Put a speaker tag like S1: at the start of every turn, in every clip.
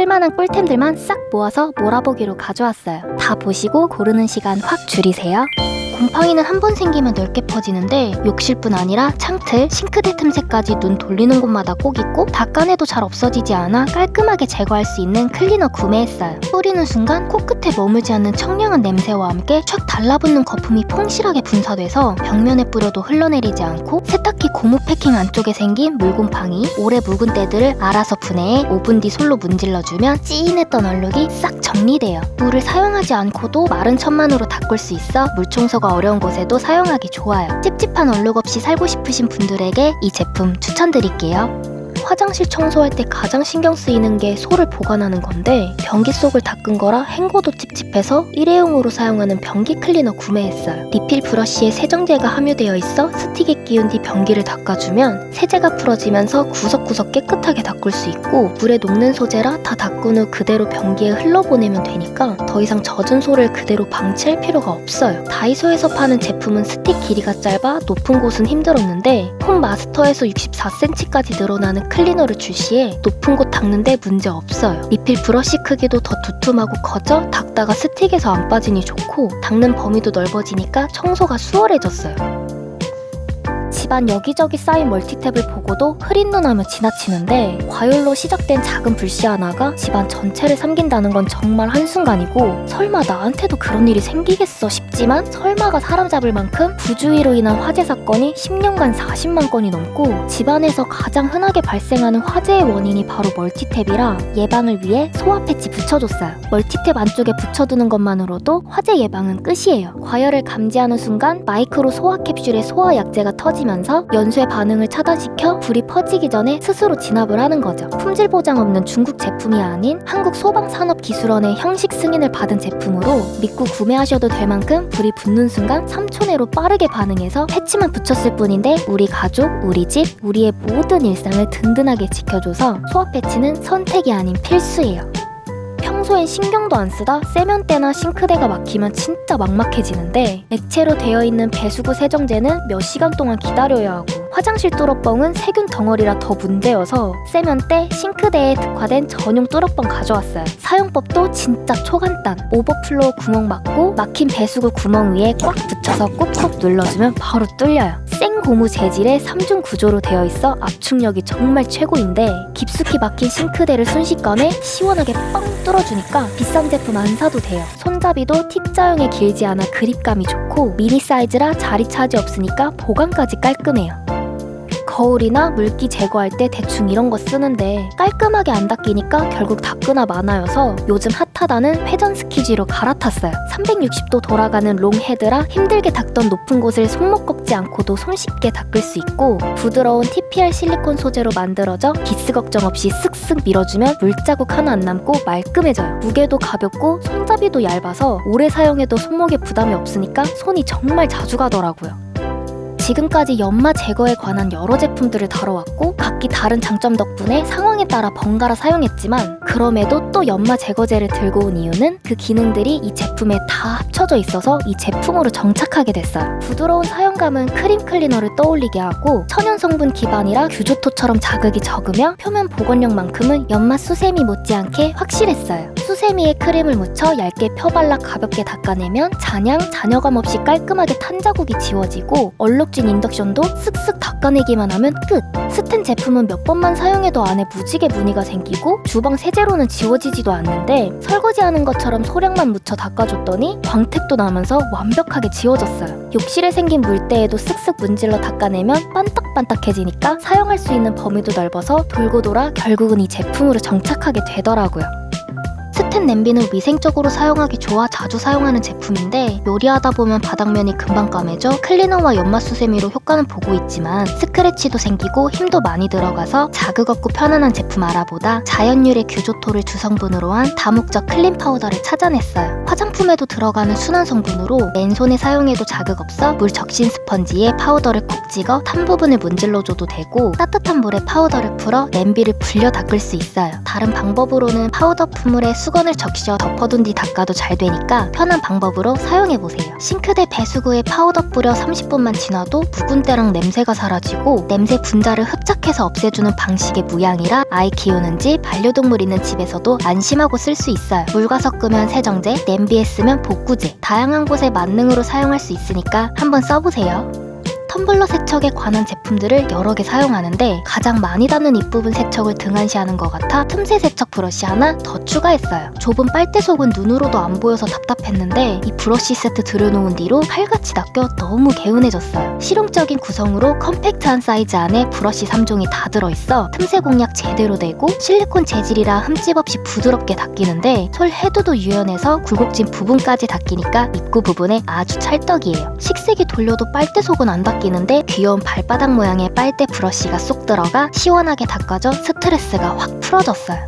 S1: 쓸만한 꿀템들만 싹 모아서 몰아보기로 가져왔어요. 다 보시고 고르는 시간 확 줄이세요. 곰팡이는 한 번 생기면 넓게 퍼지는데 욕실뿐 아니라 창틀, 싱크대 틈새까지 눈 돌리는 곳마다 꼭 있고 닦아내도 잘 없어지지 않아 깔끔하게 제거할 수 있는 클리너 구매했어요. 뿌리는 순간 코끝에 머물지 않는 청량한 냄새와 함께 촥 달라붙는 거품이 퐁실하게 분사돼서 벽면에 뿌려도 흘러내리지 않고 세탁기 고무 패킹 안쪽에 생긴 물곰팡이, 오래 묵은 때들을 알아서 분해해 5분 뒤 솔로 문질러주면 찌인했던 얼룩이 싹 정리돼요. 물을 사용하지 않고도 마른 천만으로 닦을 수 있어 물청소가 어려운 곳에도 사용하기 좋아요. 찝찝한 얼룩 없이 살고 싶으신 분들에게 이 제품 추천드릴게요. 화장실 청소할 때 가장 신경 쓰이는 게 솔을 보관하는 건데 변기 속을 닦은 거라 헹궈도 찝찝해서 일회용으로 사용하는 변기 클리너 구매했어요. 리필 브러쉬에 세정제가 함유되어 있어 스틱에 끼운 뒤 변기를 닦아주면 세제가 풀어지면서 구석구석 깨끗하게 닦을 수 있고 물에 녹는 소재라 다 닦은 후 그대로 변기에 흘러보내면 되니까 더 이상 젖은 솔을 그대로 방치할 필요가 없어요. 다이소에서 파는 제품은 스틱 길이가 짧아 높은 곳은 힘들었는데 홈 마스터에서 64cm까지 늘어나는 클리너를 출시해 높은 곳 닦는데 문제 없어요. 리필 브러쉬 크기도 더 두툼하고 커져 닦다가 스틱에서 안 빠지니 좋고 닦는 범위도 넓어지니까 청소가 수월해졌어요. 집안 여기저기 쌓인 멀티탭을 보고도 흐린 눈 하며 지나치는데 과율로 시작된 작은 불씨 하나가 집안 전체를 삼킨다는 건 정말 한순간이고 설마 나한테도 그런 일이 생기겠어 싶지만 설마가 사람 잡을 만큼 부주의로 인한 화재 사건이 10년간 40만 건이 넘고 집안에서 가장 흔하게 발생하는 화재의 원인이 바로 멀티탭이라 예방을 위해 소화 패치 붙여줬어요. 멀티탭 안쪽에 붙여두는 것만으로도 화재 예방은 끝이에요. 과열을 감지하는 순간 마이크로 소화 캡슐에 소화 약재가 터지면서 연쇄 반응을 차단시켜 불이 퍼지기 전에 스스로 진압을 하는 거죠. 품질 보장 없는 중국 제품이 아닌 한국 소방산업기술원의 형식 승인을 받은 제품으로 믿고 구매하셔도 될 만큼 불이 붙는 순간 3초 내로 빠르게 반응해서 패치만 붙였을 뿐인데 우리 가족, 우리 집, 우리의 모든 일상을 든든하게 지켜줘서 소화 패치는 선택이 아닌 필수예요. 평소엔 신경도 안 쓰다 세면대나 싱크대가 막히면 진짜 막막해지는데 액체로 되어 있는 배수구 세정제는 몇 시간 동안 기다려야 하고 화장실 뚫어뻥은 세균 덩어리라 더 문제여서 세면대, 싱크대에 특화된 전용 뚫어뻥 가져왔어요. 사용법도 진짜 초간단. 오버플로우 구멍 막고 막힌 배수구 구멍 위에 꽉 붙여서 꾹꾹 눌러주면 바로 뚫려요. 생고무 재질의 3중 구조로 되어 있어 압축력이 정말 최고인데 깊숙이 막힌 싱크대를 순식간에 시원하게 뻥 뚫어주니까 비싼 제품 안 사도 돼요. 손잡이도 T자형에 길지 않아 그립감이 좋고 미니 사이즈라 자리 차지 없으니까 보관까지 깔끔해요. 거울이나 물기 제거할 때 대충 이런 거 쓰는데 깔끔하게 안 닦이니까 결국 닦으나 마나여서 요즘 핫하다는 회전 스키지로 갈아탔어요. 360도 돌아가는 롱 헤드라 힘들게 닦던 높은 곳을 손목 꺾지 않고도 손쉽게 닦을 수 있고 부드러운 TPR 실리콘 소재로 만들어져 기스 걱정 없이 쓱쓱 밀어주면 물자국 하나 안 남고 말끔해져요. 무게도 가볍고 손잡이도 얇아서 오래 사용해도 손목에 부담이 없으니까 손이 정말 자주 가더라고요. 지금까지 연마 제거에 관한 여러 제품들을 다뤄왔고 각기 다른 장점 덕분에 상황에 따라 번갈아 사용했지만 그럼에도 또 연마 제거제를 들고 온 이유는 그 기능들이 이 제품에 다 합쳐져 있어서 이 제품으로 정착하게 됐어요. 부드러운 사용감은 크림 클리너를 떠올리게 하고 천연 성분 기반이라 규조토처럼 자극이 적으며 표면 복원력만큼은 연마 수세미 못지않게 확실했어요. 수세미에 크림을 묻혀 얇게 펴발라 가볍게 닦아내면 잔여감 없이 깔끔하게 탄 자국이 지워지고 얼룩진 인덕션도 쓱쓱 닦아내기만 하면 끝! 스텐 제품은 몇 번만 사용해도 안에 무지개 무늬가 생기고 주방 세제로는 지워지지도 않는데 설거지하는 것처럼 소량만 묻혀 닦아줬더니 광택도 나면서 완벽하게 지워졌어요. 욕실에 생긴 물때에도 쓱쓱 문질러 닦아내면 반딱반딱해지니까 사용할 수 있는 범위도 넓어서 돌고 돌아 결국은 이 제품으로 정착하게 되더라고요. 스텐 냄비는 위생적으로 사용하기 좋아 자주 사용하는 제품인데 요리하다 보면 바닥면이 금방 까매져 클리너와 연마 수세미로 효과는 보고 있지만 스크래치도 생기고 힘도 많이 들어가서 자극 없고 편안한 제품 알아보다 자연유래 규조토를 주성분으로 한 다목적 클린 파우더를 찾아냈어요. 화장품에도 들어가는 순한 성분으로 맨손에 사용해도 자극 없어 물 적신 스펀지에 파우더를 콕 찍어 탄 부분을 문질러줘도 되고 따뜻한 물에 파우더를 풀어 냄비를 불려 닦을 수 있어요. 다른 방법으로는 파우더 품물에 수건 수건을 적셔 덮어둔 뒤 닦아도 잘 되니까 편한 방법으로 사용해보세요. 싱크대 배수구에 파우더 뿌려 30분만 지나도 묵은 때랑 냄새가 사라지고 냄새 분자를 흡착해서 없애주는 방식의 무향이라 아이 키우는 집, 반려동물 있는 집에서도 안심하고 쓸 수 있어요. 물과 섞으면 세정제, 냄비에 쓰면 복구제, 다양한 곳에 만능으로 사용할 수 있으니까 한번 써보세요. 텀블러 세척에 관한 제품들을 여러 개 사용하는데 가장 많이 닿는 윗부분 세척을 등한시하는 것 같아 틈새 세척 브러쉬 하나 더 추가했어요. 좁은 빨대 속은 눈으로도 안 보여서 답답했는데 이 브러쉬 세트 들여놓은 뒤로 칼같이 닦여 너무 개운해졌어요. 실용적인 구성으로 컴팩트한 사이즈 안에 브러쉬 3종이 다 들어있어 틈새 공략 제대로 되고 실리콘 재질이라 흠집 없이 부드럽게 닦이는데 솔 헤드도 유연해서 굴곡진 부분까지 닦이니까 입구 부분에 아주 찰떡이에요. 식세기 돌려도 빨대 속은 안 닦이는데 귀여운 발바닥 모양의 빨대 브러쉬가 쏙 들어가 시원하게 닦아져 스트레스가 확 풀어졌어요.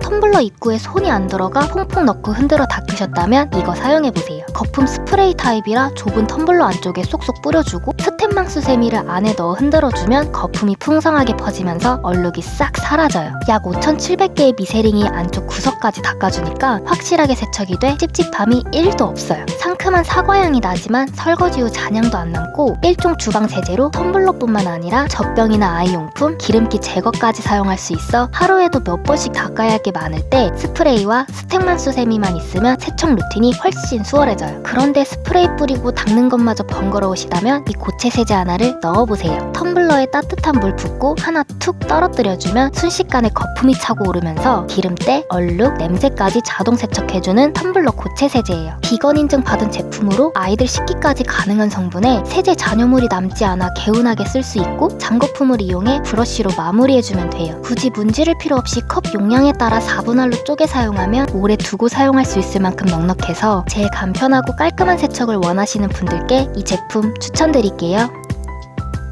S1: 텀블러 입구에 손이 안 들어가 퐁퐁 넣고 흔들어 닦으셨다면 이거 사용해보세요. 거품 스프레이 타입이라 좁은 텀블러 안쪽에 쏙쏙 뿌려주고 스텐망수 세미를 안에 넣어 흔들어주면 거품이 풍성하게 퍼지면서 얼룩이 싹 사라져요. 약 5,700개의 미세링이 안쪽 구석까지 닦아주니까 확실하게 세척이 돼 찝찝함이 1도 없어요. 상큼한 사과향이 나지만 설거지 후 잔향도 안 남고 일종 주방 세제로 텀블러뿐만 아니라 젖병이나 아이용품, 기름기 제거까지 사용할 수 있어 하루에도 몇 번씩 닦아야 할 게 많을 때 스프레이와 스텐만수 세미만 있으면 세척 루틴이 훨씬 수월해져요. 그런데 스프레이 뿌리고 닦는 것마저 번거로우시다면 이 고체 세제 하나를 넣어보세요. 텀블러에 따뜻한 물 붓고 하나 툭 떨어뜨려주면 순식간에 거품이 차고 오르면서 기름때, 얼룩, 냄새까지 자동 세척해주는 텀블러 고체 세제예요. 비건 인증 받은 제품으로 아이들 식기까지 가능한 성분에 세제 잔여물이 남지 않아 개운하게 쓸 수 있고 장거품을 이용해 브러쉬로 마무리해주면 돼요. 굳이 문지를 필요 없이 컵 용량에 따라 4분할로 쪼개 사용하면 오래 두고 사용할 수 있을 만큼 넉넉해서 제일 간편하고 깔끔한 세척을 원하시는 분들께 이 제품 추천드릴게요.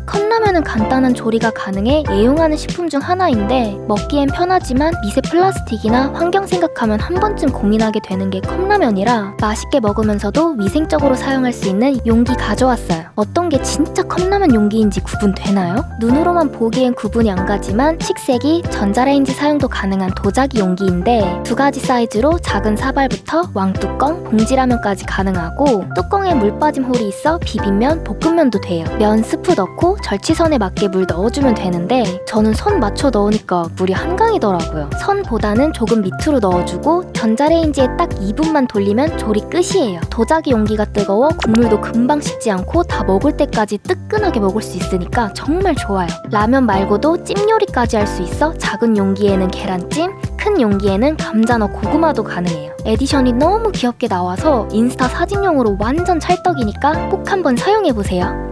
S1: 컵라면은 간단한 조리가 가능해 애용하는 식품 중 하나인데 먹기엔 편하지만 미세 플라스틱이나 환경 생각하면 한 번쯤 고민하게 되는 게 컵라면이라 맛있게 먹으면서도 위생적으로 사용할 수 있는 용기 가져왔어요. 어떤 게 진짜 컵라면 용기인지 구분되나요? 눈으로만 보기엔 구분이 안 가지만 식세기, 전자레인지 사용도 가능한 도자기 용기인데 두 가지 사이즈로 작은 사발부터 왕뚜껑, 봉지라면까지 가능하고 뚜껑에 물 빠짐 홀이 있어 비빔면, 볶음면도 돼요. 면 스프 넣고 절치선에 맞게 물 넣어주면 되는데 저는 선 맞춰 넣으니까 물이 한강이더라고요. 선보다는 조금 밑으로 넣어주고 전자레인지에 딱 2분만 돌리면 조리 끝이에요. 도자기 용기가 뜨거워 국물도 금방 식지 않고 다 먹을 때까지 뜨끈하게 먹을 수 있으니까 정말 좋아요. 라면 말고도 찜 요리까지 할 수 있어 작은 용기에는 계란찜, 큰 용기에는 감자나 고구마도 가능해요. 에디션이 너무 귀엽게 나와서 인스타 사진용으로 완전 찰떡이니까 꼭 한번 사용해보세요.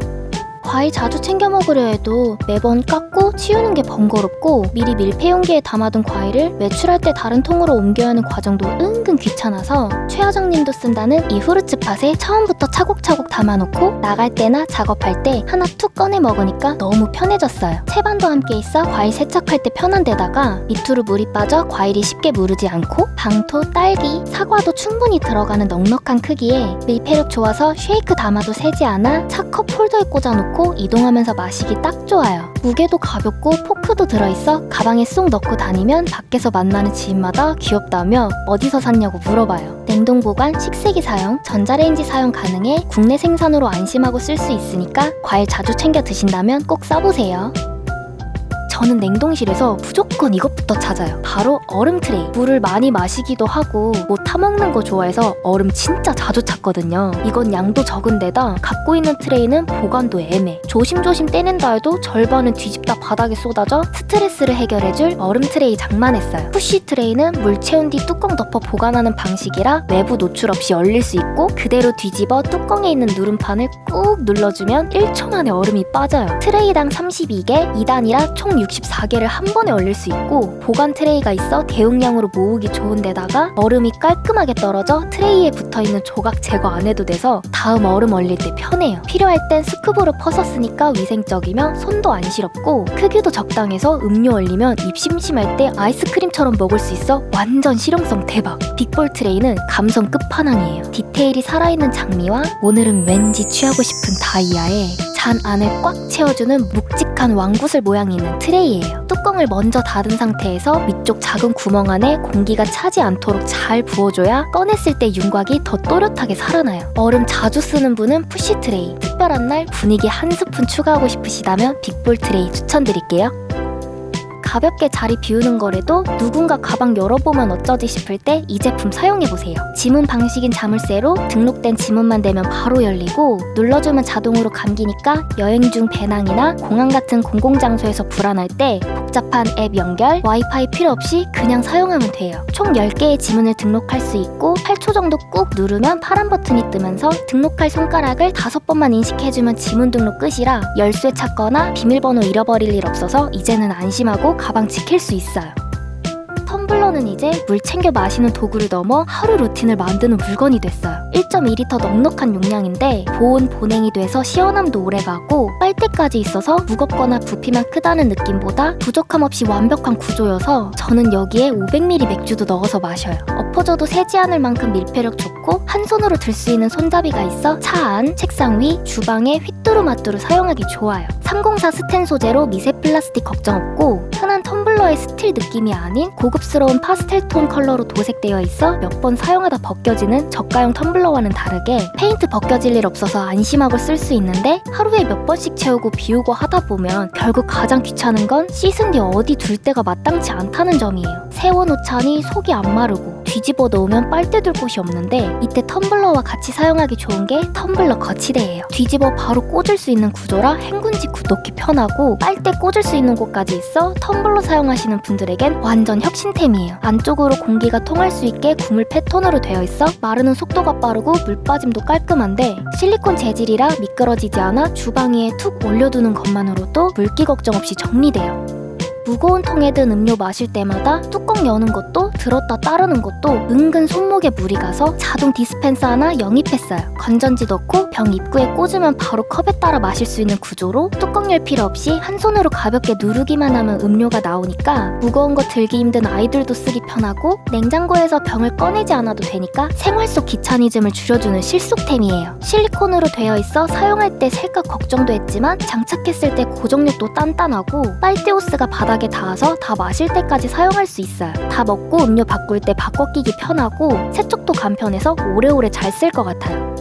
S1: 과일 자주 챙겨 먹으려 해도 매번 깎고 치우는 게 번거롭고 미리 밀폐 용기에 담아둔 과일을 외출할 때 다른 통으로 옮겨야 하는 과정도 은근 귀찮아서 최하정님도 쓴다는 이 후르츠팟에 처음부터 차곡차곡 담아놓고 나갈 때나 작업할 때 하나 툭 꺼내 먹으니까 너무 편해졌어요. 채반도 함께 있어 과일 세척할 때 편한 데다가 밑으로 물이 빠져 과일이 쉽게 무르지 않고 방토, 딸기, 사과도 충분히 들어가는 넉넉한 크기에 밀폐력 좋아서 쉐이크 담아도 새지 않아 차 컵 홀더에 꽂아놓고 이동하면서 마시기 딱 좋아요. 무게도 가볍고 포크도 들어있어 가방에 쏙 넣고 다니면 밖에서 만나는 지인마다 귀엽다며 어디서 샀냐고 물어봐요. 냉동 보관, 식세기 사용, 전자레인지 사용 가능해 국내 생산으로 안심하고 쓸 수 있으니까 과일 자주 챙겨 드신다면 꼭 써보세요. 저는 냉동실에서 무조건 이것부터 찾아요. 바로 얼음 트레이. 물을 많이 마시기도 하고 뭐 타먹는 거 좋아해서 얼음 진짜 자주 찾거든요. 이건 양도 적은 데다 갖고 있는 트레이는 보관도 애매. 조심조심 떼낸다 해도 절반은 뒤집다 바닥에 쏟아져 스트레스를 해결해줄 얼음 트레이 장만했어요. 푸쉬 트레이는 물 채운 뒤 뚜껑 덮어 보관하는 방식이라 외부 노출 없이 얼릴 수 있고 그대로 뒤집어 뚜껑에 있는 누름판을 꾹 눌러주면 1초 만에 얼음이 빠져요. 트레이당 32개, 2단이라 총 64개를 한 번에 얼릴 수 있고 보관 트레이가 있어 대용량으로 모으기 좋은 데다가 얼음이 깔끔하게 떨어져 트레이에 붙어있는 조각 제거 안 해도 돼서 다음 얼음 얼릴 때 편해요. 필요할 땐 스쿱으로 퍼서 쓰니까 위생적이며 손도 안 시렵고 크기도 적당해서 음료 얼리면 입 심심할 때 아이스크림처럼 먹을 수 있어 완전 실용성 대박. 빅볼 트레이는 감성 끝판왕이에요. 디테일이 살아있는 장미와 오늘은 왠지 취하고 싶은 다이아에 반 안을 꽉 채워주는 묵직한 왕구슬 모양이 있는 트레이예요. 뚜껑을 먼저 닫은 상태에서 위쪽 작은 구멍 안에 공기가 차지 않도록 잘 부어줘야 꺼냈을 때 윤곽이 더 또렷하게 살아나요. 얼음 자주 쓰는 분은 푸시 트레이, 특별한 날 분위기 한 스푼 추가하고 싶으시다면 빅볼 트레이 추천드릴게요. 가볍게 자리 비우는 거래도 누군가 가방 열어보면 어쩌지 싶을 때 이 제품 사용해보세요. 지문 방식인 자물쇠로 등록된 지문만 대면 바로 열리고 눌러주면 자동으로 감기니까 여행 중 배낭이나 공항 같은 공공장소에서 불안할 때 복잡한 앱 연결, 와이파이 필요 없이 그냥 사용하면 돼요. 총 10개의 지문을 등록할 수 있고 8초 정도 꾹 누르면 파란 버튼이 뜨면서 등록할 손가락을 5번만 인식해주면 지문 등록 끝이라 열쇠 찾거나 비밀번호 잃어버릴 일 없어서 이제는 안심하고 가방 지킬 수 있어요. 텀블러는 이제 물 챙겨 마시는 도구를 넘어 하루 루틴을 만드는 물건이 됐어요. 1.2리터 넉넉한 용량인데 보온 보냉이 돼서 시원함도 오래가고 빨대까지 있어서 무겁거나 부피만 크다는 느낌보다 부족함 없이 완벽한 구조여서 저는 여기에 500ml 맥주도 넣어서 마셔요. 엎어져도 새지 않을 만큼 밀폐력 좋고 한 손으로 들 수 있는 손잡이가 있어 차 안, 책상 위, 주방에 휘뚜루마뚜루 사용하기 좋아요. 304 스텐 소재로 미세 플라스틱 걱정 없고 흔한 텀블러의 스틸 느낌이 아닌 고급스러운 파스텔 톤 컬러로 도색되어 있어 몇 번 사용하다 벗겨지는 저가형 텀블러와는 다르게 페인트 벗겨질 일 없어서 안심하고 쓸 수 있는데 하루에 몇 번씩 채우고 비우고 하다 보면 결국 가장 귀찮은 건 씻은 뒤 어디 둘 데가 마땅치 않다는 점이에요. 세워놓자니 속이 안 마르고 뒤집어 놓으면 빨대 둘 곳이 없는데 이때 텀블러와 같이 사용하기 좋은 게 텀블러 거치대예요. 뒤집어 바로 꽂을 수 있는 구조라 행군지 놓기 편하고 빨대 꽂을 수 있는 곳까지 있어 텀블러 사용하시는 분들에겐 완전 혁신템이에요. 안쪽으로 공기가 통할 수 있게 구물 패턴으로 되어 있어 마르는 속도가 빠르고 물 빠짐도 깔끔한데 실리콘 재질이라 미끄러지지 않아 주방 위에 툭 올려두는 것만으로도 물기 걱정 없이 정리돼요. 무거운 통에 든 음료 마실 때마다 뚜껑 여는 것도 들었다 따르는 것도 은근 손목에 무리 가서 자동 디스펜서 하나 영입했어요. 건전지 넣고 병 입구에 꽂으면 바로 컵에 따라 마실 수 있는 구조로 뚜껑 열 필요 없이 한 손으로 가볍게 누르기만 하면 음료가 나오니까 무거운 거 들기 힘든 아이들도 쓰기 편하고 냉장고에서 병을 꺼내지 않아도 되니까 생활 속 귀차니즘을 줄여주는 실속템이에요. 실리콘으로 되어 있어 사용할 때 셀까 걱정도 했지만 장착했을 때 고정력도 단단하고 빨대 호스가 바닥에 닿아서 다 마실 때까지 사용할 수 있어요. 다 먹고 음료 바꿀 때 바꿔 끼기 편하고 세척도 간편해서 오래오래 잘 쓸 것 같아요.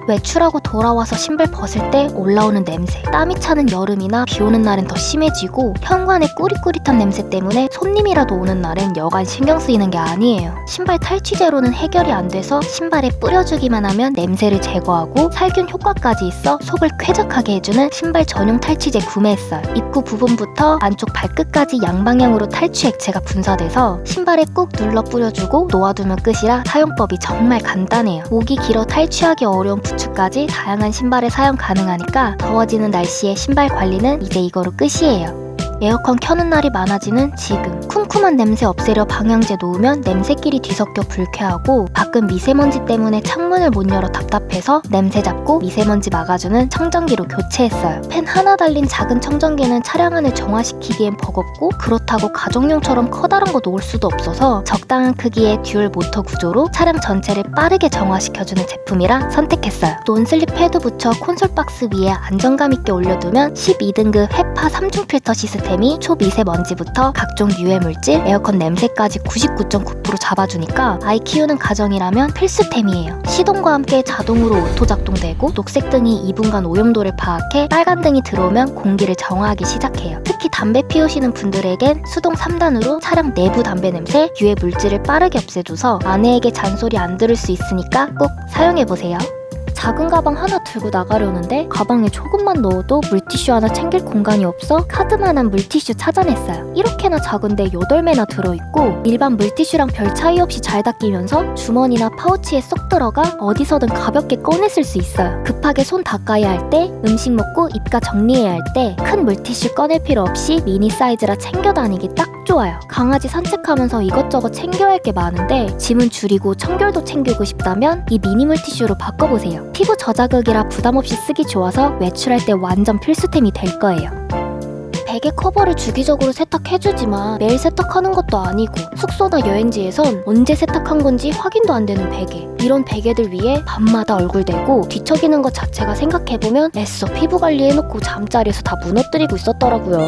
S1: 외출하고 돌아와서 신발 벗을 때 올라오는 냄새, 땀이 차는 여름이나 비 오는 날엔 더 심해지고 현관의 꾸릿꾸릿한 냄새 때문에 손님이라도 오는 날엔 여간 신경 쓰이는 게 아니에요. 신발 탈취제로는 해결이 안 돼서 신발에 뿌려주기만 하면 냄새를 제거하고 살균 효과까지 있어 속을 쾌적하게 해주는 신발 전용 탈취제 구매했어요. 입구 부분부터 안쪽 발끝까지 양방향으로 탈취 액체가 분사돼서 신발에 꾹 눌러 뿌려주고 놓아두면 끝이라 사용법이 정말 간단해요. 목이 길어 탈취하기 어려운 부츠까지 다양한 신발에 사용 가능하니까 더워지는 날씨에 신발 관리는 이제 이거로 끝이에요. 에어컨 켜는 날이 많아지는 지금 쿰쿰한 냄새 없애려 방향제 놓으면 냄새끼리 뒤섞여 불쾌하고 가끔 미세먼지 때문에 창문을 못 열어 답답해서 냄새 잡고 미세먼지 막아주는 청정기로 교체했어요. 팬 하나 달린 작은 청정기는 차량 안을 정화시키기엔 버겁고 그렇다고 가정용처럼 커다란 거 놓을 수도 없어서 적당한 크기의 듀얼 모터 구조로 차량 전체를 빠르게 정화시켜주는 제품이라 선택했어요. 논슬립 패드 붙여 콘솔 박스 위에 안정감 있게 올려두면 12등급 헤파 3중 필터 시스템 이 초미세먼지부터 각종 유해물질, 에어컨 냄새까지 99.9% 잡아주니까 아이 키우는 가정이라면 필수템이에요. 시동과 함께 자동으로 오토 작동되고 녹색등이 2분간 오염도를 파악해 빨간등이 들어오면 공기를 정화하기 시작해요. 특히 담배 피우시는 분들에겐 수동 3단으로 차량 내부 담배 냄새, 유해물질을 빠르게 없애줘서 아내에게 잔소리 안 들을 수 있으니까 꼭 사용해보세요. 작은 가방 하나 들고 나가려는데 가방에 조금만 넣어도 물티슈 하나 챙길 공간이 없어 카드만한 물티슈 찾아냈어요. 이렇게나 작은데 8매나 들어있고 일반 물티슈랑 별 차이 없이 잘 닦이면서 주머니나 파우치에 쏙 들어가 어디서든 가볍게 꺼내 쓸 수 있어요. 급하게 손 닦아야 할 때, 음식 먹고 입가 정리해야 할 때 큰 물티슈 꺼낼 필요 없이 미니 사이즈라 챙겨 다니기 딱 좋아요. 강아지 산책하면서 이것저것 챙겨야 할 게 많은데 짐은 줄이고 청결도 챙기고 싶다면 이 미니 물티슈로 바꿔보세요. 피부 저자극이라 부담없이 쓰기 좋아서 외출할 때 완전 필수템이 될 거예요. 베개 커버를 주기적으로 세탁해주지만 매일 세탁하는 것도 아니고 숙소나 여행지에선 언제 세탁한 건지 확인도 안 되는 베개. 이런 베개들 위에 밤마다 얼굴 대고 뒤척이는 것 자체가 생각해보면 애써 피부 관리해놓고 잠자리에서 다 무너뜨리고 있었더라고요.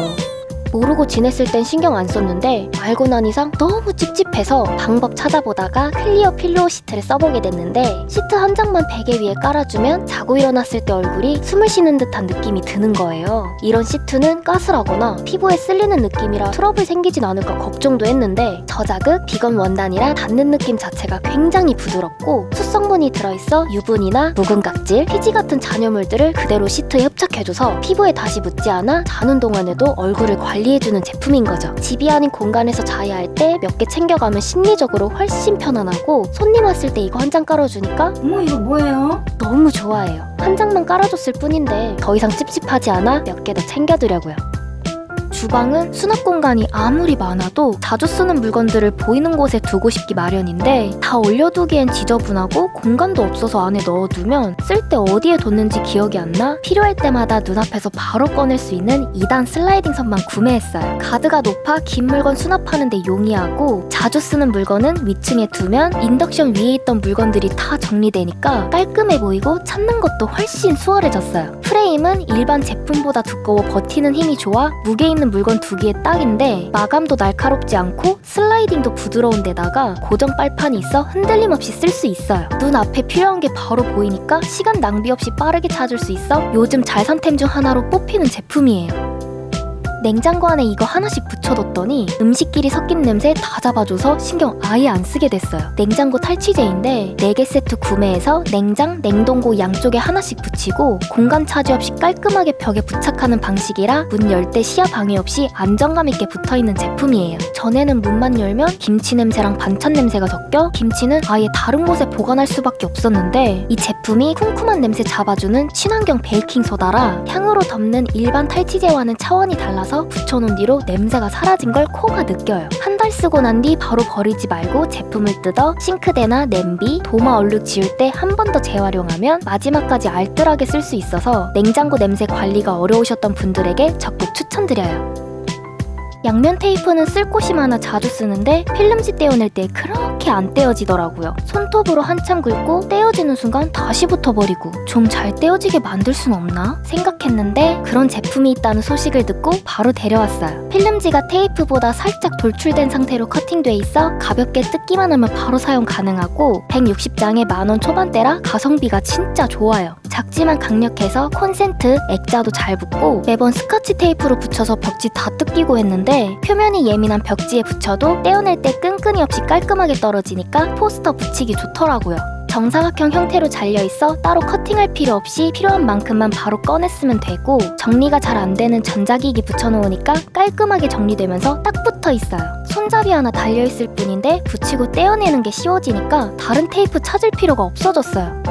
S1: 모르고 지냈을 땐 신경 안 썼는데 알고 난 이상 너무 찝찝해서 방법 찾아보다가 클리어 필로우 시트를 써보게 됐는데 시트 한 장만 베개 위에 깔아주면 자고 일어났을 때 얼굴이 숨을 쉬는 듯한 느낌이 드는 거예요. 이런 시트는 가스라거나 피부에 쓸리는 느낌이라 트러블 생기진 않을까 걱정도 했는데 저자극, 비건 원단이라 닿는 느낌 자체가 굉장히 부드럽고 수성분이 들어있어 유분이나 묵은 각질, 피지 같은 잔여물들을 그대로 시트에 흡착해줘서 피부에 다시 묻지 않아 자는 동안에도 얼굴을 관리해주는 제품인 거죠. 집이 아닌 공간에서 자야 할 때 몇 개 챙겨가면 심리적으로 훨씬 편안하고 손님 왔을 때 이거 한 장 깔아주니까
S2: 어머 이거 뭐예요?
S1: 너무 좋아해요. 한 장만 깔아줬을 뿐인데 더 이상 찝찝하지 않아 몇 개 더 챙겨두려고요. 주방은 수납 공간이 아무리 많아도 자주 쓰는 물건들을 보이는 곳에 두고 싶기 마련인데 다 올려두기엔 지저분하고 공간도 없어서 안에 넣어두면 쓸 때 어디에 뒀는지 기억이 안 나 필요할 때마다 눈앞에서 바로 꺼낼 수 있는 2단 슬라이딩 선만 구매했어요. 가드가 높아 긴 물건 수납하는 데 용이하고 자주 쓰는 물건은 위층에 두면 인덕션 위에 있던 물건들이 다 정리되니까 깔끔해 보이고 찾는 것도 훨씬 수월해졌어요. 프레임은 일반 제품보다 두꺼워 버티는 힘이 좋아 무게 있는 물건 두기에 딱인데 마감도 날카롭지 않고 슬라이딩도 부드러운 데다가 고정 빨판이 있어 흔들림 없이 쓸 수 있어요. 눈앞에 필요한 게 바로 보이니까 시간 낭비 없이 빠르게 찾을 수 있어 요즘 잘 산 템 중 하나로 뽑히는 제품이에요. 냉장고 안에 이거 하나씩 붙여뒀더니 음식끼리 섞인 냄새 다 잡아줘서 신경 아예 안 쓰게 됐어요. 냉장고 탈취제인데 4개 세트 구매해서 냉장, 냉동고 양쪽에 하나씩 붙이고 공간 차지 없이 깔끔하게 벽에 부착하는 방식이라 문 열 때 시야 방해 없이 안정감 있게 붙어있는 제품이에요. 전에는 문만 열면 김치 냄새랑 반찬 냄새가 섞여 김치는 아예 다른 곳에 보관할 수밖에 없었는데 이 제품이 쿰쿰한 냄새 잡아주는 친환경 베이킹소다라 향으로 덮는 일반 탈취제와는 차원이 달라서 붙여놓은 뒤로 냄새가 사라진 걸 코가 느껴요. 한 달 쓰고 난 뒤 바로 버리지 말고 제품을 뜯어 싱크대나 냄비, 도마 얼룩 지울 때 한 번 더 재활용하면 마지막까지 알뜰하게 쓸 수 있어서 냉장고 냄새 관리가 어려우셨던 분들에게 적극 추천드려요. 양면 테이프는 쓸 곳이 많아 자주 쓰는데 필름지 떼어낼 때 그렇게 안 떼어지더라고요. 손톱으로 한참 긁고 떼어지는 순간 다시 붙어버리고 좀 잘 떼어지게 만들 순 없나? 생각했는데 그런 제품이 있다는 소식을 듣고 바로 데려왔어요. 필름지가 테이프보다 살짝 돌출된 상태로 커팅돼 있어 가볍게 뜯기만 하면 바로 사용 가능하고 160장에 만원 초반대라 가성비가 진짜 좋아요. 작지만 강력해서 콘센트, 액자도 잘 붙고 매번 스카치 테이프로 붙여서 벽지 다 뜯기고 했는데 표면이 예민한 벽지에 붙여도 떼어낼 때 끈끈이 없이 깔끔하게 떨어지니까 포스터 붙이기 좋더라고요. 정사각형 형태로 잘려있어 따로 커팅할 필요 없이 필요한 만큼만 바로 꺼냈으면 되고 정리가 잘 안되는 전자기기 붙여놓으니까 깔끔하게 정리되면서 딱 붙어있어요. 손잡이 하나 달려있을 뿐인데 붙이고 떼어내는 게 쉬워지니까 다른 테이프 찾을 필요가 없어졌어요.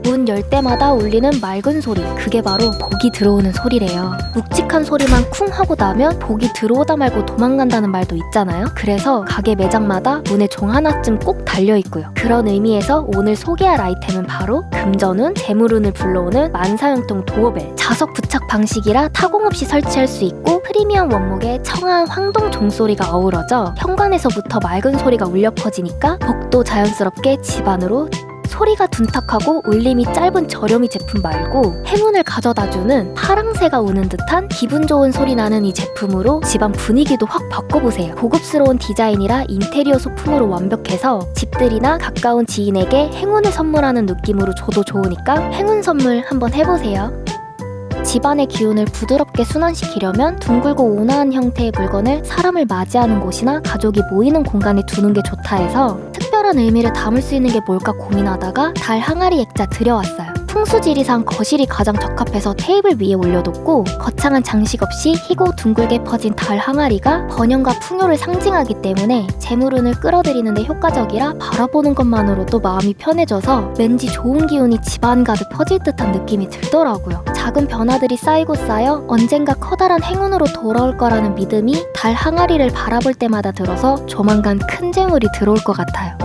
S1: 문 열 때마다 울리는 맑은 소리, 그게 바로 복이 들어오는 소리래요. 묵직한 소리만 쿵 하고 나면 복이 들어오다 말고 도망간다는 말도 있잖아요. 그래서 가게 매장마다 문에 종 하나쯤 꼭 달려있고요. 그런 의미에서 오늘 소개할 아이템은 바로 금전운, 재물운을 불러오는 만사형통 도어벨. 자석 부착 방식이라 타공 없이 설치할 수 있고 프리미엄 원목에 청아한 황동 종소리가 어우러져 현관에서부터 맑은 소리가 울려 퍼지니까 복도 자연스럽게 집 안으로 소리가 둔탁하고 울림이 짧은 저렴이 제품 말고 행운을 가져다주는 파랑새가 우는 듯한 기분 좋은 소리 나는 이 제품으로 집안 분위기도 확 바꿔보세요. 고급스러운 디자인이라 인테리어 소품으로 완벽해서 집들이나 가까운 지인에게 행운을 선물하는 느낌으로 줘도 좋으니까 행운 선물 한번 해보세요. 집안의 기운을 부드럽게 순환시키려면 둥글고 온화한 형태의 물건을 사람을 맞이하는 곳이나 가족이 모이는 공간에 두는 게 좋다 해서 특별한 의미를 담을 수 있는 게 뭘까 고민하다가 달 항아리 액자 들여왔어요. 풍수지리상 거실이 가장 적합해서 테이블 위에 올려뒀고 거창한 장식 없이 희고 둥글게 퍼진 달 항아리가 번영과 풍요를 상징하기 때문에 재물운을 끌어들이는 데 효과적이라 바라보는 것만으로도 마음이 편해져서 왠지 좋은 기운이 집안 가득 퍼질 듯한 느낌이 들더라고요. 작은 변화들이 쌓이고 쌓여 언젠가 커다란 행운으로 돌아올 거라는 믿음이 달 항아리를 바라볼 때마다 들어서 조만간 큰 재물이 들어올 것 같아요.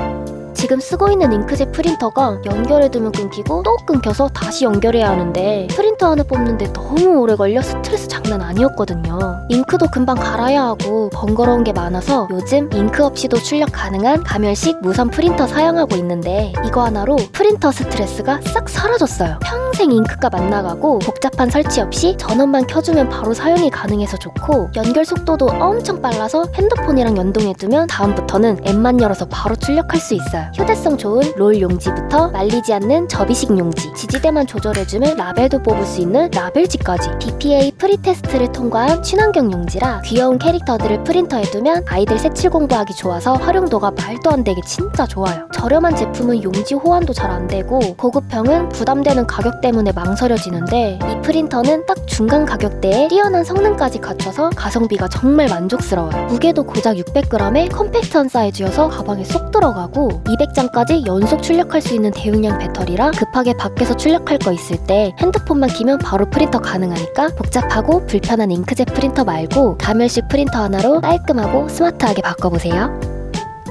S1: 지금 쓰고 있는 잉크젯 프린터가 연결해두면 끊기고 또 끊겨서 다시 연결해야 하는데 프린터 하나 뽑는데 너무 오래 걸려 스트레스 장난 아니었거든요. 잉크도 금방 갈아야 하고 번거로운 게 많아서 요즘 잉크 없이도 출력 가능한 가멸식 무선 프린터 사용하고 있는데 이거 하나로 프린터 스트레스가 싹 사라졌어요. 평생 잉크값 안 나가고 복잡한 설치 없이 전원만 켜주면 바로 사용이 가능해서 좋고 연결 속도도 엄청 빨라서 핸드폰이랑 연동해두면 다음부터는 앱만 열어서 바로 출력할 수 있어요. 휴대성 좋은 롤 용지부터 말리지 않는 접이식 용지, 지지대만 조절해주면 라벨도 뽑을 수 있는 라벨지까지 BPA 프리테스트를 통과한 친환경 용지라 귀여운 캐릭터들을 프린터에 두면 아이들 색칠 공부하기 좋아서 활용도가 말도 안 되게 진짜 좋아요. 저렴한 제품은 용지 호환도 잘 안 되고 고급형은 부담되는 가격 때문에 망설여지는데 이 프린터는 딱 중간 가격대에 뛰어난 성능까지 갖춰서 가성비가 정말 만족스러워요. 무게도 고작 600g의 컴팩트한 사이즈여서 가방에 쏙 들어가고 200장까지 연속 출력할 수 있는 대용량 배터리라 급하게 밖에서 출력할 거 있을 때 핸드폰만 키면 바로 프린터 가능하니까 복잡하고 불편한 잉크젯 프린터 말고 가멸식 프린터 하나로 깔끔하고 스마트하게 바꿔보세요.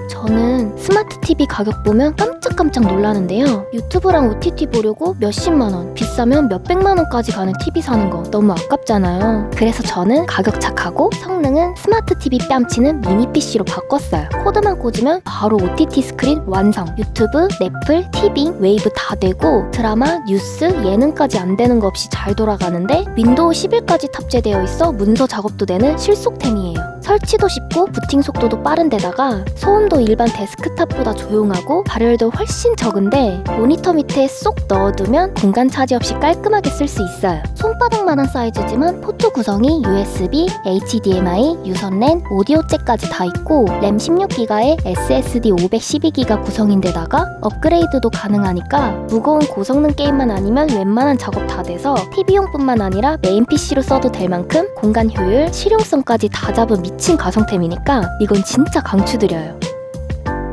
S1: 저는 스마트 TV 가격 보면 깜짝깜짝 놀라는데요. 유튜브랑 OTT 보려고 몇십만원, 비싸면 몇백만원까지 가는 TV 사는 거 너무 아깝잖아요. 그래서 저는 가격 착하고 성능은 스마트 TV 뺨치는 미니 PC로 바꿨어요. 코드만 꽂으면 바로 OTT 스크린 완성. 유튜브, 넷플, 티빙, 웨이브 다 되고 드라마, 뉴스, 예능까지 안 되는 거 없이 잘 돌아가는데 윈도우 11까지 탑재되어 있어 문서 작업도 되는 실속템이에요. 설치도 쉽고 부팅 속도도 빠른 데다가 소음도 일반 데스크탑보다 조용하고 발열도 훨씬 적은데 모니터 밑에 쏙 넣어두면 공간 차지 없이 깔끔하게 쓸 수 있어요. 손바닥만한 사이즈지만 포트 구성이 USB, HDMI, 유선 랜, 오디오 잭까지 다 있고 램 16기가에 SSD 512기가 구성인데다가 업그레이드도 가능하니까 무거운 고성능 게임만 아니면 웬만한 작업 다 돼서 TV용뿐만 아니라 메인 PC로 써도 될 만큼 공간 효율, 실용성까지 다 잡은 미친 가성템이니까 이건 진짜 강추드려요.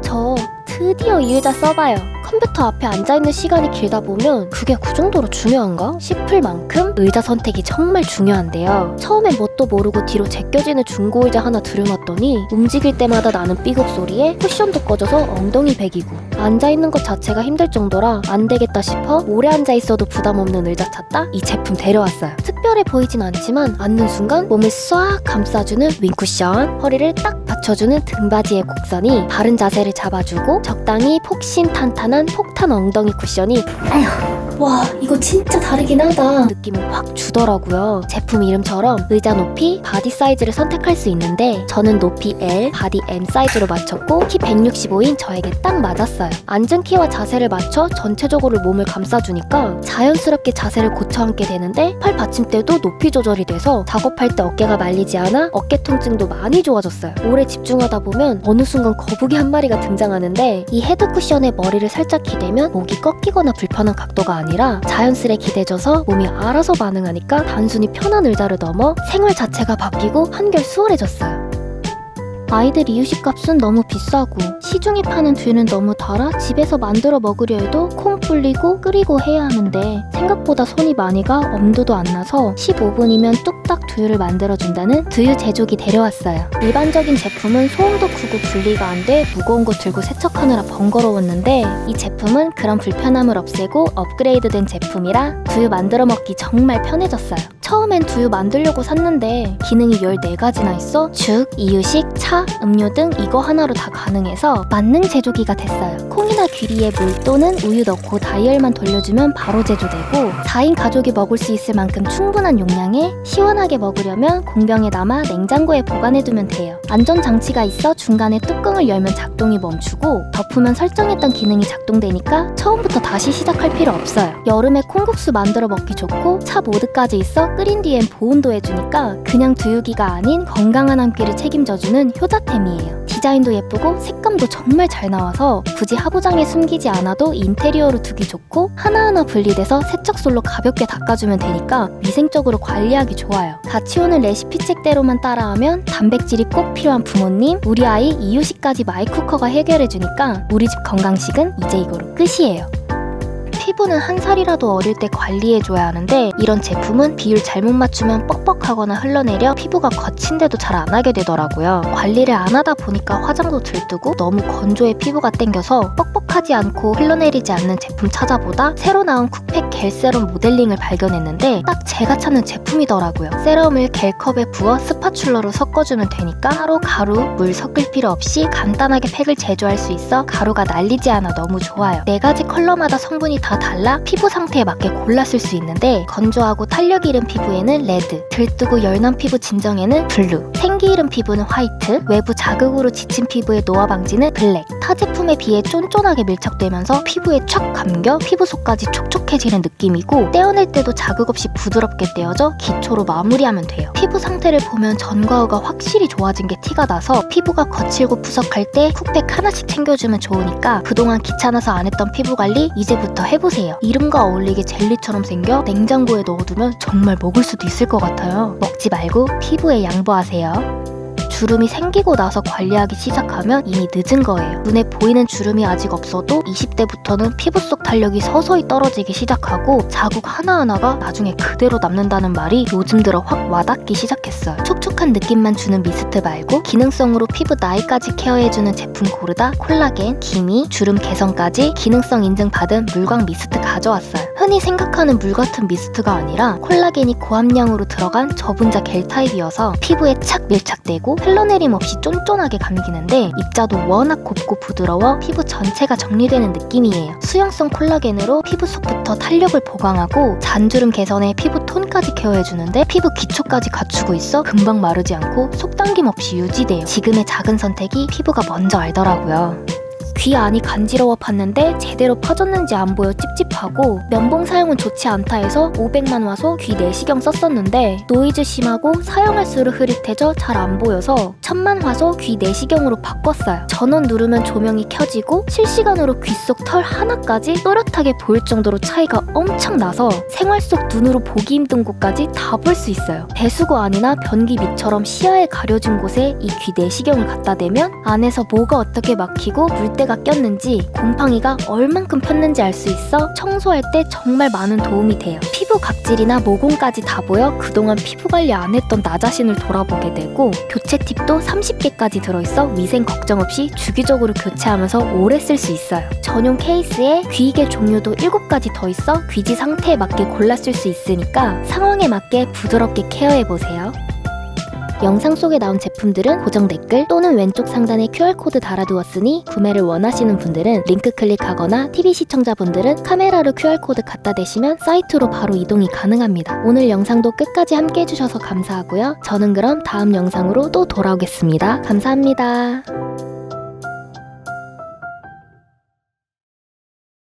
S1: 저 드디어 이 의자 써봐요. 컴퓨터 앞에 앉아있는 시간이 길다 보면 그게 그 정도로 중요한가 싶을 만큼 의자 선택이 정말 중요한데요. 처음엔 뭣도 모르고 뒤로 제껴지는 중고 의자 하나 들여놨더니 움직일 때마다 나는 삐걱 소리에 쿠션도 꺼져서 엉덩이 베기고 앉아있는 것 자체가 힘들 정도라 안 되겠다 싶어 오래 앉아있어도 부담 없는 의자 찾다 이 제품 데려왔어요. 특별해 보이진 않지만 앉는 순간 몸을 싹 감싸주는 윙쿠션, 허리를 딱 받쳐주는 등받이의 곡선이 바른 자세를 잡아주고 적당히 폭신탄탄한 폭탄 엉덩이 쿠션이 와 이거 진짜 다르긴 하다 느낌을 확 주더라고요. 제품 이름처럼 의자 높이, 바디 사이즈를 선택할 수 있는데 저는 높이 L, 바디 M 사이즈로 맞췄고 키 165인 저에게 딱 맞았어요. 앉은 키와 자세를 맞춰 전체적으로 몸을 감싸주니까 자연스럽게 자세를 고쳐 앉게 되는데 팔 받침대도 높이 조절이 돼서 작업할 때 어깨가 말리지 않아 어깨 통증도 많이 좋아졌어요. 오래 집중하다 보면 어느 순간 거북이 한 마리가 등장하는데 이 헤드 쿠션에 머리를 살짝 기대면 목이 꺾이거나 불편한 각도가 아니라 자연스레 기대져서 몸이 알아서 반응하니까 단순히 편한 의자를 넘어 생활 자체가 바뀌고 한결 수월해졌어요. 아이들 이유식 값은 너무 비싸고 시중에 파는 듀는 너무 달아 집에서 만들어 먹으려 해도 콩 불리고 끓이고 해야 하는데 생각보다 손이 많이 가 엄두도 안 나서 15분이면 뚝딱 듀를 만들어준다는 듀 제조기 데려왔어요. 일반적인 제품은 소음도 크고 분리가 안 돼 무거운 거 들고 세척하느라 번거로웠는데 이 제품은 그런 불편함을 없애고 업그레이드된 제품이라 듀 만들어 먹기 정말 편해졌어요. 처음엔 듀 만들려고 샀는데 기능이 14가지나 있어 죽, 이유식, 차, 음료 등 이거 하나로 다 가능해서 만능 제조기가 됐어요. 콩이나 귀리에 물 또는 우유 넣고 다이얼만 돌려주면 바로 제조되고 4인 가족이 먹을 수 있을 만큼 충분한 용량에 시원하게 먹으려면 공병에 담아 냉장고에 보관해두면 돼요. 안전장치가 있어 중간에 뚜껑을 열면 작동이 멈추고 덮으면 설정했던 기능이 작동되니까 처음부터 다시 시작할 필요 없어요. 여름에 콩국수 만들어 먹기 좋고 차 모드까지 있어 끓인 뒤엔 보온도 해주니까 그냥 두유기가 아닌 건강한 한 끼를 책임져주는 효자템이에요. 디자인도 예쁘고 색감도 정말 잘 나와서 굳이 하부장에 숨기지 않아도 인테리어로 두기 좋고 하나하나 분리돼서 세척솔로 가볍게 닦아주면 되니까 위생적으로 관리하기 좋아요. 같이 오는 레시피 책대로만 따라하면 단백질이 꼭 필요한 부모님, 우리 아이 이유식까지 마이쿠커가 해결해주니까 우리 집 건강식은 이제 이거로 끝이에요. 피부는 한 살이라도 어릴 때 관리해줘야 하는데 이런 제품은 비율 잘못 맞추면 뻑뻑하거나 흘러내려 피부가 거친데도 잘 안 하게 되더라고요. 관리를 안 하다 보니까 화장도 들뜨고 너무 건조해 피부가 땡겨서 뻑뻑한 답답하지 않고 흘러내리지 않는 제품 찾아보다 새로 나온 쿡팩 겔 세럼 모델링을 발견했는데 딱 제가 찾는 제품이더라고요. 세럼을 겔컵에 부어 스파츌러로 섞어주면 되니까 따로 가루, 물 섞을 필요 없이 간단하게 팩을 제조할 수 있어 가루가 날리지 않아 너무 좋아요. 4가지 컬러마다 성분이 다 달라 피부 상태에 맞게 골라 쓸 수 있는데 건조하고 탄력 잃은 피부에는 레드, 들뜨고 열난 피부 진정에는 블루, 생기 잃은 피부는 화이트, 외부 자극으로 지친 피부의 노화 방지는 블랙. 타 제품에 비해 쫀쫀하게 밀착되면서 피부에 촥 감겨 피부 속까지 촉촉해지는 느낌이고 떼어낼 때도 자극 없이 부드럽게 떼어져 기초로 마무리하면 돼요. 피부 상태를 보면 전과 후가 확실히 좋아진 게 티가 나서 피부가 거칠고 푸석할 때 쿡팩 하나씩 챙겨주면 좋으니까 그동안 귀찮아서 안 했던 피부 관리 이제부터 해보세요. 이름과 어울리게 젤리처럼 생겨 냉장고에 넣어두면 정말 먹을 수도 있을 것 같아요. 먹지 말고 피부에 양보하세요. 주름이 생기고 나서 관리하기 시작하면 이미 늦은 거예요. 눈에 보이는 주름이 아직 없어도 20대부터는 피부 속 탄력이 서서히 떨어지기 시작하고 자국 하나하나가 나중에 그대로 남는다는 말이 요즘 들어 확 와닿기 시작했어요. 촉촉한 느낌만 주는 미스트 말고 기능성으로 피부 나이까지 케어해주는 제품 고르다 콜라겐, 기미, 주름 개선까지 기능성 인증받은 물광 미스트 가져왔어요. 흔히 생각하는 물 같은 미스트가 아니라 콜라겐이 고함량으로 들어간 저분자 겔 타입이어서 피부에 착 밀착되고 흘러내림 없이 쫀쫀하게 감기는데 입자도 워낙 곱고 부드러워 피부 전체가 정리되는 느낌이에요. 수용성 콜라겐으로 피부 속부터 탄력을 보강하고 잔주름 개선에 피부 톤까지 케어해주는데 피부 기초까지 갖추고 있어 금방 마르지 않고 속당김 없이 유지돼요. 지금의 작은 선택이 피부가 먼저 알더라고요. 귀 안이 간지러워 봤는데 제대로 퍼졌는지 안 보여 찝찝하고 면봉 사용은 좋지 않다 해서 500만 화소 귀 내시경 썼었는데 노이즈 심하고 사용할수록 흐릿해져 잘 안 보여서 1000만 화소 귀 내시경으로 바꿨어요. 전원 누르면 조명이 켜지고 실시간으로 귀 속 털 하나까지 또렷하게 보일 정도로 차이가 엄청 나서 생활 속 눈으로 보기 힘든 곳까지 다 볼 수 있어요. 배수구 안이나 변기 밑처럼 시야에 가려진 곳에 이 귀 내시경을 갖다 대면 안에서 뭐가 어떻게 막히고 물때가 꼈는지 곰팡이가 얼만큼 폈는지 알 수 있어 청소할 때 정말 많은 도움이 돼요. 피부 각질이나 모공까지 다 보여 그동안 피부 관리 안 했던 나 자신을 돌아보게 되고 교체 팁도 30개까지 들어있어 위생 걱정 없이 주기적으로 교체하면서 오래 쓸 수 있어요. 전용 케이스에 귀이개 종류도 7가지 더 있어 귀지 상태에 맞게 골라 쓸 수 있으니까 상황에 맞게 부드럽게 케어해보세요. 영상 속에 나온 제품들은 고정 댓글 또는 왼쪽 상단에 QR코드 달아두었으니 구매를 원하시는 분들은 링크 클릭하거나 TV 시청자분들은 카메라로 QR코드 갖다 대시면 사이트로 바로 이동이 가능합니다. 오늘 영상도 끝까지 함께 해주셔서 감사하고요. 저는 그럼 다음 영상으로 또 돌아오겠습니다. 감사합니다.